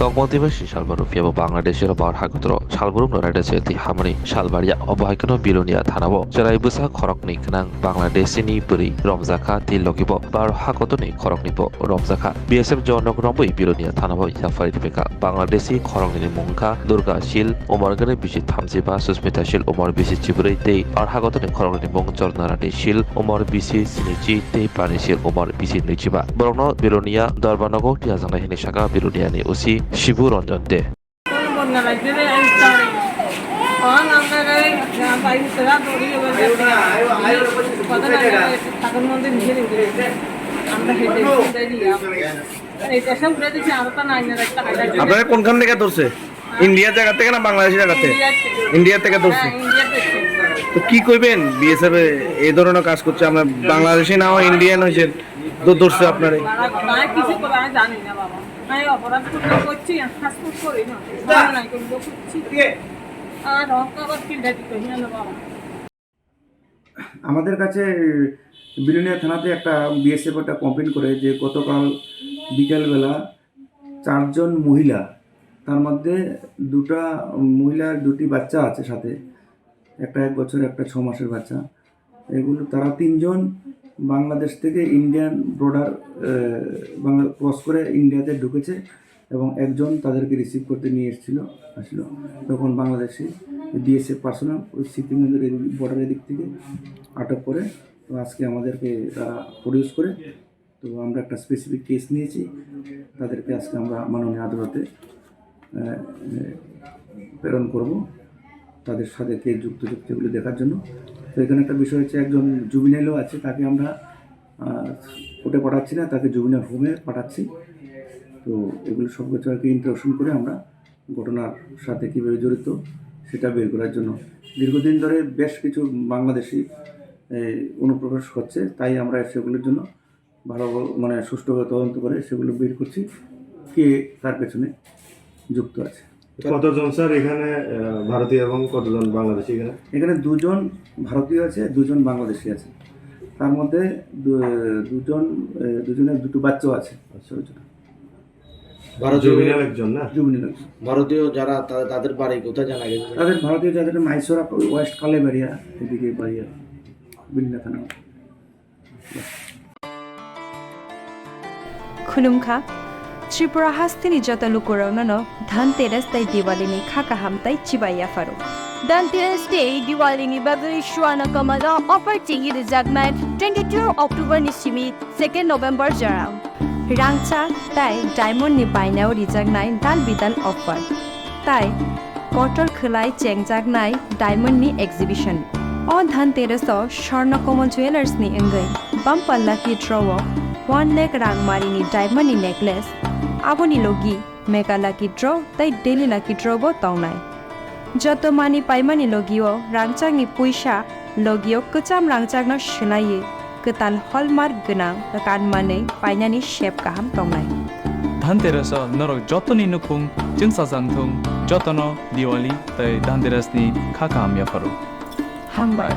Tokmontibashi Shalbaru Fiabo Bangladeshi Bar Hakotro, Shalburum Radese, Hamani, Shalbaria, Obaikono Bilonia Tanabo, Bwsa Khoroknwi Gwnang, Bangladeshi Puri, Romkha, Logibo, Bar Hakotoni, Khoroknipo, Romkha, BSF Jonok Rombo, Bilonia Tanabo, Yafari Peka, Bangladeshi, Khoroknwi Romkha, Durga Shil, Omorgane Bishit Hamziba, Susmita Shil, Omor Bisi Chiburi, Day, Bar Hakotoni, Khoroknwi Jornarati Shil, Omor Bisi, Sinichi, Day Panishil, Omor Bisi Nichiba, Bwrwirogno, Bilonia, Darbanogo, Tiazana Hinishaka, Indiani, Usi, Shibu Ronjon De. আপনারা কোনখান থেকে ধরছে? India জায়গা থেকে না বাংলাদেশ জায়গা থেকে? India থেকে ধরছে। তো কি কইবেন বিএসএফ এই ধরনের কাজ করছে? আমরা বাংলাদেশি না হয় ইন্ডিয়ান হইছেন, তো ধরছে আপনারা। কিছু করে আমি জানি না বাবা। আমি অপরাধ করছি, হাসপাতাল করি না। নাই করব করছি। আর আবার কি দাবি করি না বাবা। আমাদের কাছে বিলোনিয়া থানাতে একটা বিএসএফ একটা কমপ্লেন করে যে গতকাল বিকেলবেলা 4 জন মহিলা, তার মধ্যে 2টা মহিলার 2টি বাচ্চা আছে সাথে, একটা 1 বছর একটা 6 মাসের বাচ্চা। এগুলো তারা 3 জন বাংলাদেশ থেকে ইন্ডিয়ান বর্ডার বাংলা ক্রস করে ইন্ডিয়াতে ঢুকেছে এবং একজন তাদেরকে রিসিভ করতে নিয়ে আসলো। তখন বাংলাদেশি বিএসএফ পার্সোনাল ওই সিকিমের বর্ডারের দিক থেকে আটক করে, তো আজকে আমাদেরকে তারা প্রডিউস করে, তো আমরা একটা স্পেসিফিক কেস নিয়েছি। তাদেরকে আজকে আমরা মাননীয় আদালতে প্রেরণ করব তাদের সাথে কে যুক্তিগুলো দেখার জন্য। তো এখানে একটা বিষয় হচ্ছে, একজন জুবিনাইলও আছে, তাকে আমরা কোর্টে পাঠাচ্ছি না, তাকে জুবিনাইল হোমে পাঠাচ্ছি। তো এগুলো সব কিছু আর কি ইন্টারোশন করে আমরা ঘটনার সাথে কীভাবে জড়িত সেটা বের করার জন্য। দীর্ঘদিন ধরে বেশ কিছু বাংলাদেশি অনুপ্রবেশ হচ্ছে, তাই আমরা সেগুলোর জন্য ভালো সুষ্ঠুভাবে তদন্ত করে সেগুলো বের করছি কে তার পেছনে যুক্ত আছে। কতজন স্যার এখানে ভারতীয় এবং কতজন বাংলাদেশি? এখানে 2 জন ভারতীয় আছে, 2 জন বাংলাদেশি আছে। তার মধ্যে দুজনের 2টো বাচ্চাও আছে। ভারতীয় যারা তাদের বাড়ি কোথায় জানা গেছে? তাদের ভারতীয় যাদের মাইসোরা ওয়েস্ট কালেবাড়িয়া এদিকে বাড়ি, বিলিনা থানা। खुलुमखा त्रिपुरा हास्तिनि जता लुकुरावनो धनतेरस ताई दिवालीनि खाका हामताई चिबाया फारो धनतेरस डे दिवालीनि बागै सुवाना कमला अफर टिंगी रिजागनाय 22 अक्टोबर निसिमी 2 नभेम्बर जराव रांचा ताई डायमंड नि बायनाव रिजागनाय दाल बिदाल अफर ताई कटल खलाय चेंगजागनाय डायमंड नि एक्जिबिशन अ धनतेरस स्वर्ण कमल ज्वेलर्स नि अंगै बमपल्ला की ड्रव 1 लाख रांगमारिनि डायमंड नेकलेस आबोनि लोगी मेगा लाकी ड्र ताई डेली लाकी ड्र बो तौनाय जत मानि पाइमानि लोगियो रांचांनि पुइसा लोगियो कचाम रांचांनो शिलाये कताल हलमार्क गोनां कानमानै पाइनानि शेप गाहाम तौनाय धनतेरस नरक जतनि नुखुं जोंसा जांथुं जतनो दिवाली ताई धनतेरसनि खाका हामया फारो हामबाय।